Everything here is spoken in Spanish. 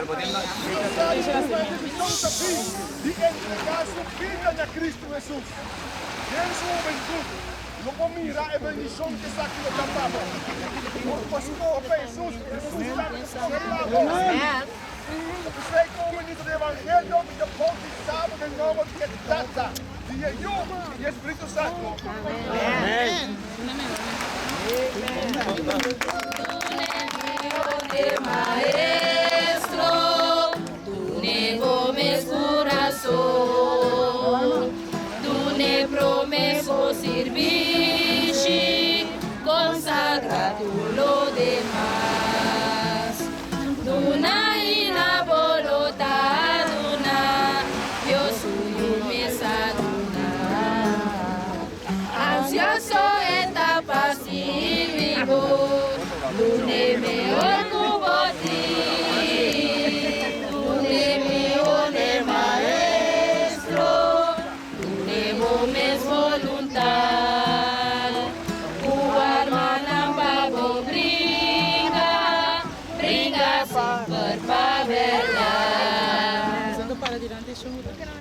de entregar su vida a Cristo Jesús. Y en su juventud, no puedo mirar la bendición que está aquí en el campo. Por Jesús, Jesús está en Usted como ministro de Evangelio, me bautizado en el nombre de Tata, de Jesús y Espíritu Santo. Amén. Maestro, tu nego mes coração, tu ne promesso servici, consagra tu lo demás, tu na ina volota, tu na, eu sou mesaduna, ansioso eta passivo. Tu ne me ocupoti, tu ne me one maestro, tu ne vomes voluntad, tu armana pago bringa, bringa sempre pa verdade.